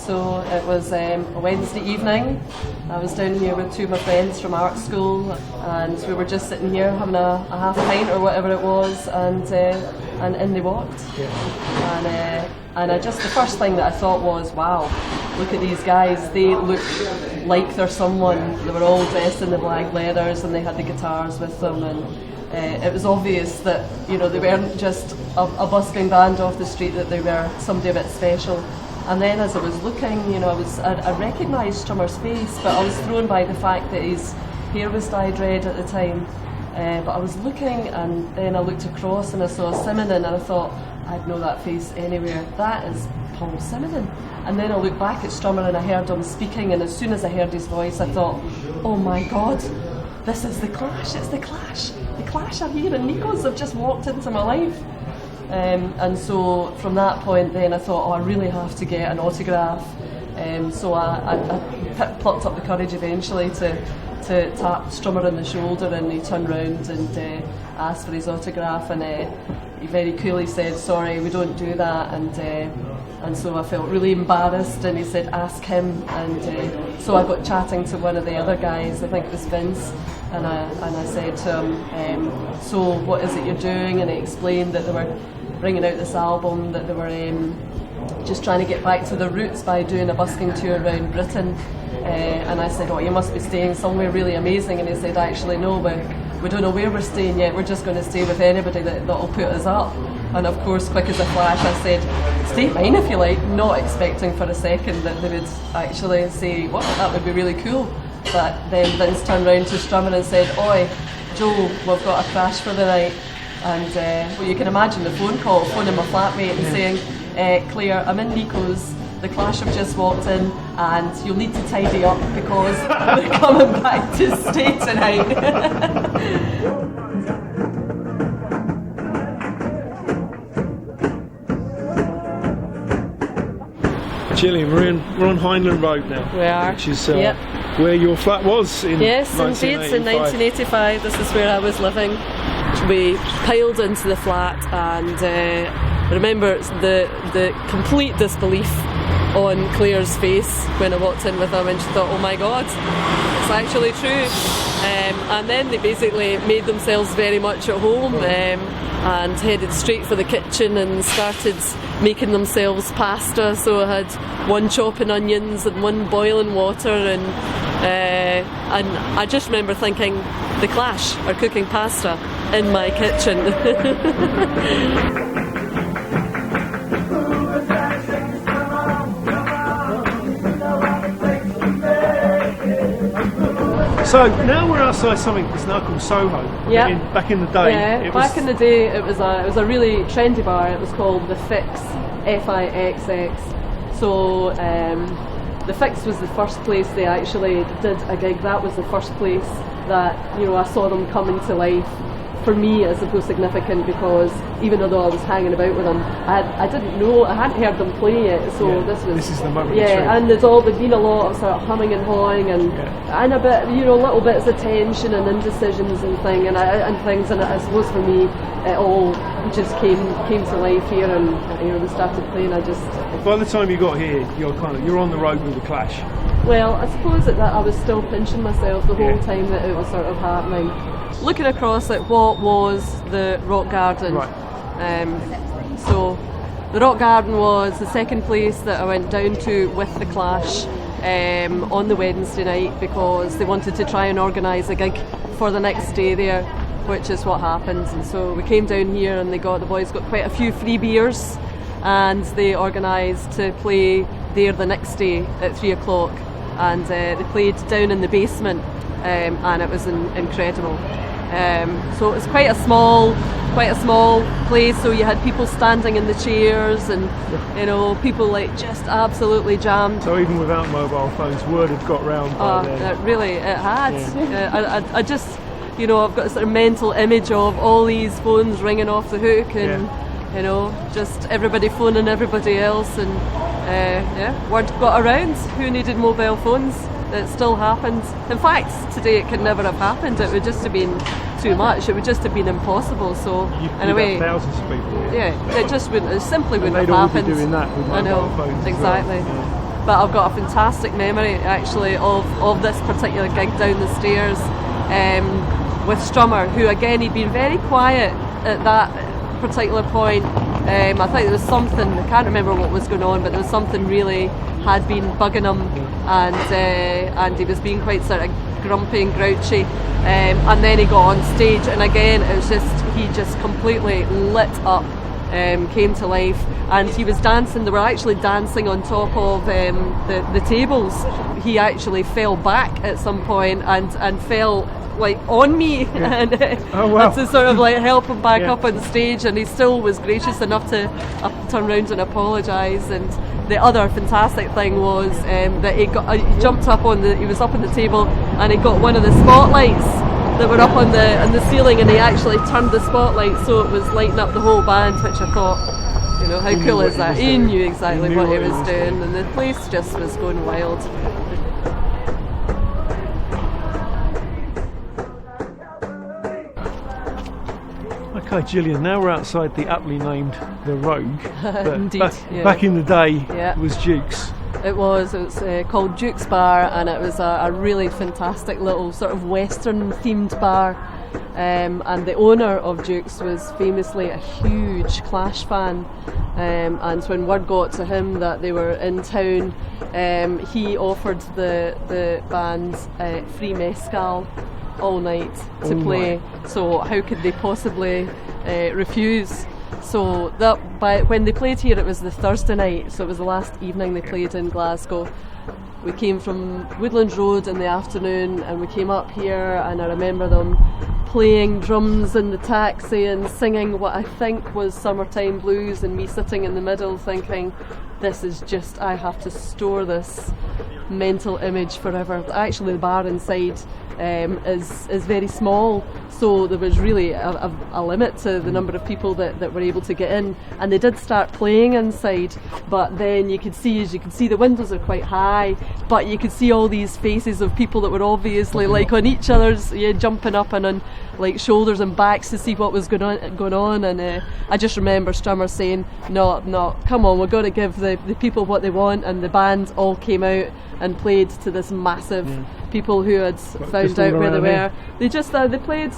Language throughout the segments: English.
So it was a Wednesday evening. I was down here with two of my friends from art school, and we were just sitting here having a half pint or whatever it was, and in they walked. Yeah. And the first thing that I thought was, wow, look at these guys. They look like they're someone. They were all dressed in the black leathers, and they had the guitars with them, and it was obvious that, you know, they weren't just a busking band off the street, that they were somebody a bit special. And then as I was looking, you know, I recognised Strummer's face, but I was thrown by the fact that his hair was dyed red at the time. But I was looking, and then I looked across and I saw Simonon, and I thought, I'd know that face anywhere. That is Paul Simonon. And then I looked back at Strummer and I heard him speaking, and as soon as I heard his voice, I thought, oh my God, this is the Clash, it's the Clash. The Clash are here, and Nikos have just walked into my life. And so from that point then I thought, oh, I really have to get an autograph. So I plucked up the courage eventually to tap Strummer on the shoulder, and he turned round and asked for his autograph, and he very coolly said, sorry, we don't do that, and so I felt really embarrassed, and he said, ask him, and so I got chatting to one of the other guys, I think it was Vince, and I said to him, so what is it you're doing? And he explained that they were bringing out this album, that they were just trying to get back to their roots by doing a busking tour around Britain. And I said, oh, you must be staying somewhere really amazing. And he said, actually no, we don't know where we're staying yet, we're just going to stay with anybody that'll put us up. And of course, quick as a flash, I said, stay fine if you like, not expecting for a second that they would actually say, well, that would be really cool. But then Vince turned round to Strummer and said, oi, Joe, we've got a crash for the night. And well, you can imagine the phone call, phoning my flatmate and saying, Claire, I'm in Nikos, the Clash have just walked in, and you'll need to tidy up because we're coming back to stay tonight. Gillian, we're on Hindland Road now. We are. Which is where your flat was in 1985. In 1985. This is where I was living. We piled into the flat, and I remember the complete disbelief on Claire's face when I walked in with them, and she thought, oh my God, it's actually true. And then they basically made themselves very much at home, and headed straight for the kitchen and started making themselves pasta. So I had one chopping onions and one boiling water, and I just remember thinking, the Clash are cooking pasta in my kitchen. So now we're outside something that's now called Soho. Yeah. Back in the day. Yeah. Back in the day, it was a really trendy bar. It was called the Fix, Fixx. So the Fix was the first place they actually did a gig. That was the first place that, you know, I saw them coming to life. For me, as opposed significant, because even though I was hanging about with them, I didn't know, I hadn't heard them play yet. So this is the moment. And there's been a lot of sort of humming and hawing, and a bit, you know, little bits of tension and indecisions and things. And I suppose for me, it all just came to life here, and you know, we started playing. By the time you got here, you're on the road with the Clash. Well, I suppose that I was still pinching myself the whole time that it was sort of happening. Looking across at what was the Rock Garden. Right. So the Rock Garden was the second place that I went down to with the Clash on the Wednesday night, because they wanted to try and organise a gig for the next day there, which is what happened. And so we came down here, and the boys got quite a few free beers, and they organised to play there the next day at 3 o'clock, and they played down in the basement, and it was incredible. So it was quite a small place, so you had people standing in the chairs, and you know, people like just absolutely jammed. So even without mobile phones, word had got round by then. It had. Yeah. I just, you know, I've got a sort of mental image of all these phones ringing off the hook, and you know, just everybody phoning everybody else, and word got around who needed mobile phones. It still happened. In fact, today it could never have happened. It would just have been too much. It would just have been impossible. So in a way, thousands of people. It just wouldn't. It simply wouldn't have all happened. Be doing that with mobile phones. Exactly. As well. but I've got a fantastic memory actually of this particular gig down the stairs with Strummer, who again, he'd been very quiet at that particular point. I think there was something, I can't remember what was going on, but there was something really had been bugging him, and he was being quite sort of grumpy and grouchy, and then he got on stage, and again it was just, he just completely lit up, came to life, and he was dancing. They were actually dancing on top of the tables. He actually fell back at some point and fell like on me, and oh, wow. to sort of like help him back up on stage, and he still was gracious enough to turn around and apologise. And the other fantastic thing was that he jumped up on he was up on the table, and he got one of the spotlights that were up on the ceiling, and he actually turned the spotlight so it was lighting up the whole band, which I thought, you know, how cool is that? He knew exactly what he was doing, and the place just was going wild. Okay, Gillian, now we're outside the aptly named The Rogue. Indeed, back in the day, it was Duke's. It was called Duke's Bar, and it was a really fantastic little sort of Western themed bar. And the owner of Duke's was famously a huge Clash fan. And when word got to him that they were in town, he offered the band free mezcal all night to play. So how could they possibly refuse? So when they played here, it was the Thursday night, so it was the last evening they played in Glasgow. We came from Woodlands Road in the afternoon, and we came up here, and I remember them playing drums in the taxi and singing what I think was Summertime Blues, and me sitting in the middle thinking, this is just, I have to store this mental image forever. Actually, the bar inside is very small, so there was really a limit to the number of people that were able to get in, and they did start playing inside, but then you could see the windows are quite high, but you could see all these faces of people that were obviously like on each other's, jumping up and on like shoulders and backs to see what was going on, and I just remember Strummer saying, no, come on, we're going to give the people what they want, and the band all came out and played to this massive people who had found out where they were. They played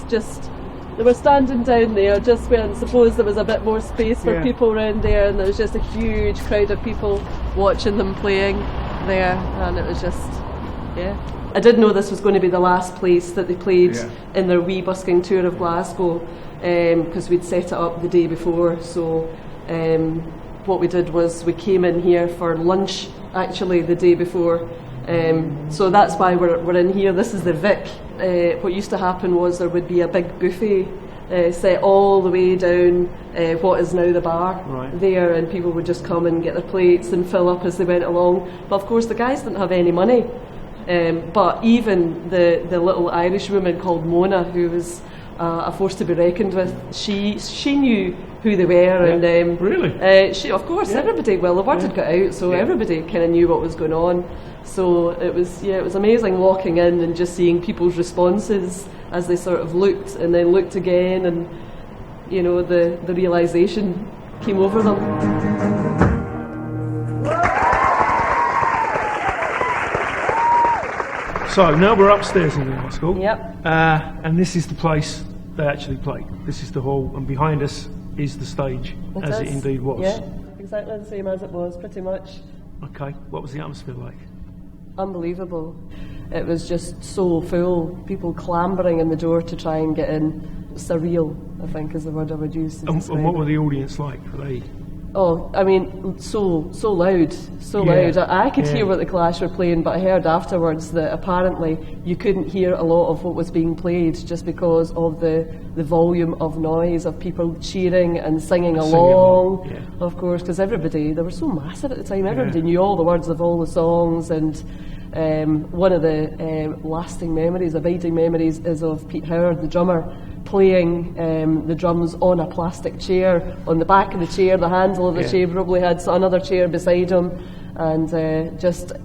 they were standing down there just when I suppose there was a bit more space for people around there, and there was just a huge crowd of people watching them playing there, and it was just, I did know this was going to be the last place that they played in their wee busking tour of Glasgow, because we'd set it up the day before. So what we did was we came in here for lunch actually the day before, so that's why we're in here. This is the Vic. What used to happen was there would be a big buffet set all the way down what is now the bar there, and people would just come and get their plates and fill up as they went along. But of course the guys didn't have any money, but even the little Irish woman called Mona, who was a force to be reckoned with, she knew who they were, and really, she, of course, everybody. Well, the word had got out, so everybody kind of knew what was going on. So it was amazing walking in and just seeing people's responses as they sort of looked and then looked again, and the realisation came over them. So now we're upstairs in the art school. Yep. And this is the place they actually play. This is the hall, and behind us is the stage, as it indeed was. Yeah, exactly the same as it was, pretty much. Okay, what was the atmosphere like? Unbelievable. It was just so full, people clambering in the door to try and get in. Surreal, I think, is the word I would use. And what were the audience like? Were they? Oh, I mean, so loud, loud. I could hear what the Clash were playing, but I heard afterwards that apparently you couldn't hear a lot of what was being played just because of the volume of noise of people cheering and singing along. Of course, because they were so massive at the time, everybody knew all the words of all the songs, and one of the lasting memories, abiding memories, is of Pete Howard, the drummer, playing the drums on a plastic chair. On the back of the chair, the handle of the chair probably had another chair beside him, and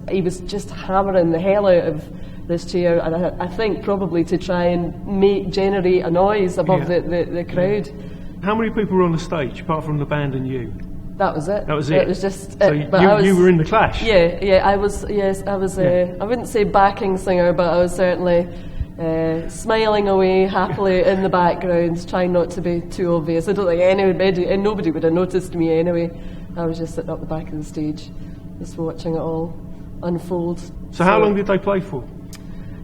he was just hammering the hell out of this chair, and I think probably to try and generate a noise above the crowd. How many people were on the stage apart from the band and you? That was it? It was just so it. But you were in the Clash? Yeah, I was, yes, I was, I wouldn't say backing singer, but I was certainly smiling away happily in the background, trying not to be too obvious. I don't think nobody would have noticed me anyway. I was just sitting up the back of the stage, just watching it all unfold. So how long did they play for?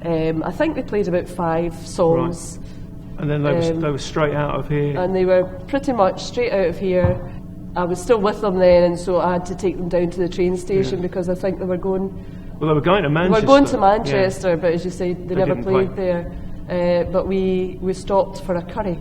I think they played about 5 songs. Right. And then they were straight out of here? And they were pretty much straight out of here. I was still with them then, and so I had to take them down to the train station because I think they were going... Well, they were going to Manchester. They were going to Manchester, but as you say, they never played there. But we stopped for a curry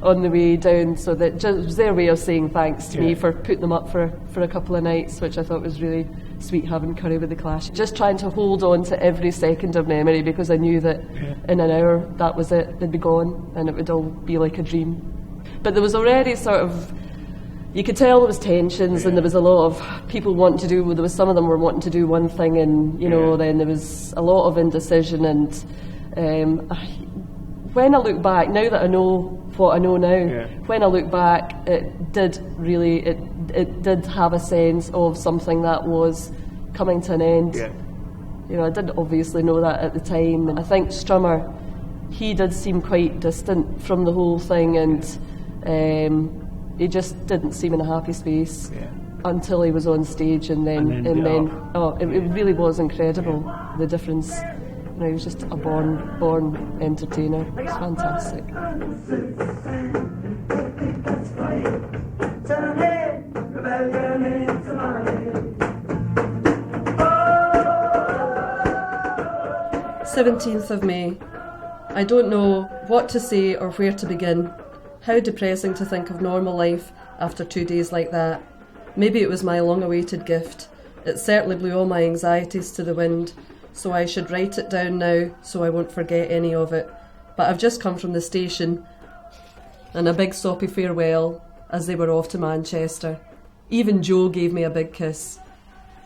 on the way down, so that just was their way of saying thanks to me for putting them up for a couple of nights, which I thought was really sweet, having curry with the Clash. Just trying to hold on to every second of memory, because I knew that in an hour that was it, they'd be gone and it would all be like a dream. But there was already sort of, you could tell there was tensions, and there was a lot of people wanting to do, there was some of them were wanting to do one thing, and you know, then there was a lot of indecision. And when I look back, now that I know what I know now, when I look back, it did have a sense of something that was coming to an end. You know, I didn't obviously know that at the time, and I think Strummer, he did seem quite distant from the whole thing, and he just didn't seem in a happy space until he was on stage, and then it really was incredible, the difference. You know, he was just a born entertainer. It was fantastic. 17th of May. I don't know what to say or where to begin. How depressing to think of normal life after 2 days like that. Maybe it was my long-awaited gift. It certainly blew all my anxieties to the wind, so I should write it down now so I won't forget any of it. But I've just come from the station, and a big soppy farewell as they were off to Manchester. Even Joe gave me a big kiss.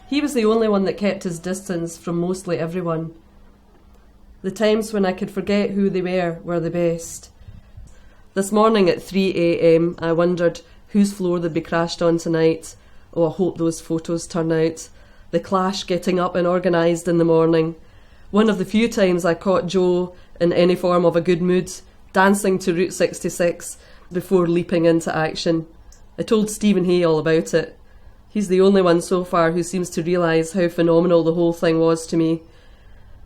He was the only one that kept his distance from mostly everyone. The times when I could forget who they were the best. This morning at 3 a.m. I wondered whose floor they'd be crashed on tonight. Oh, I hope those photos turn out. The Clash getting up and organised in the morning. One of the few times I caught Joe in any form of a good mood, dancing to Route 66 before leaping into action. I told Stephen Hay all about it. He's the only one so far who seems to realise how phenomenal the whole thing was to me.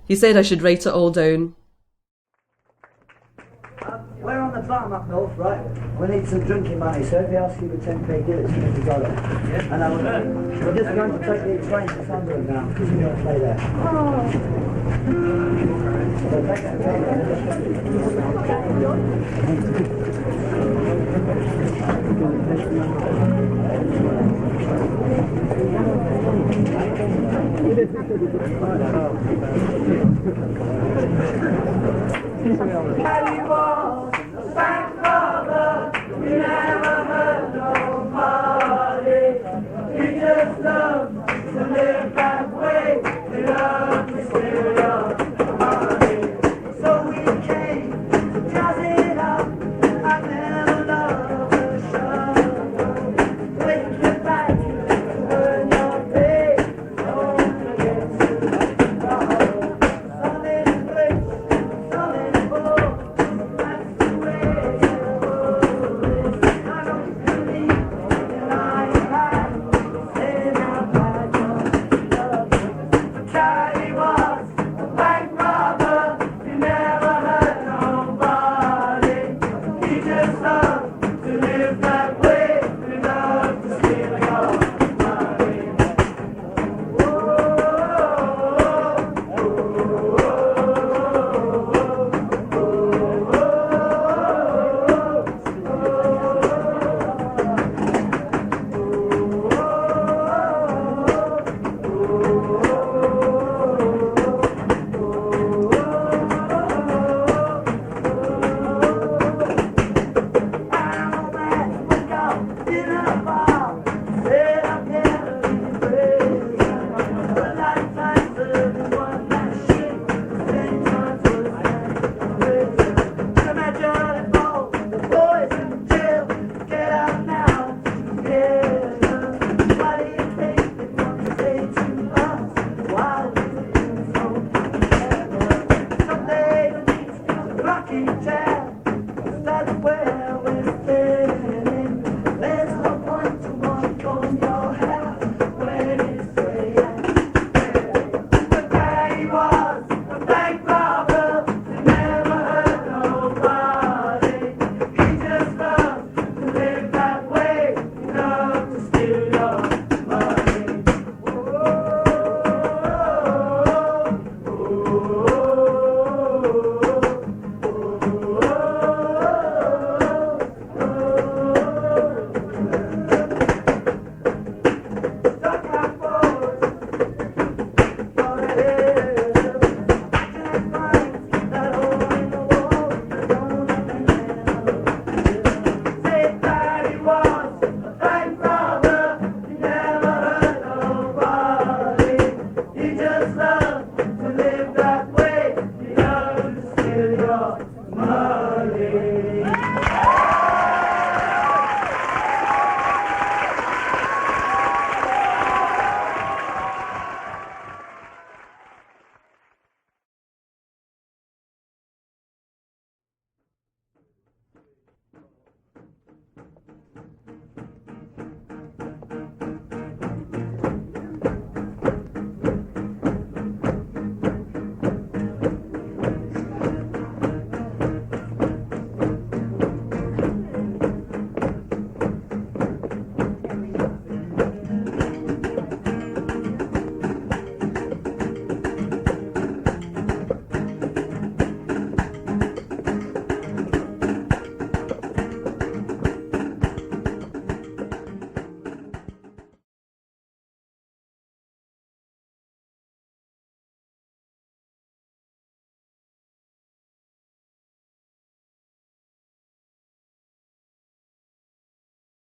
He said I should write it all down. We're on the bottom up north, right? We need some drinking money, so if you ask you for 10p, give it to me if you got it. And we're just going to take the train to Sunderland now, because we're going to play there. So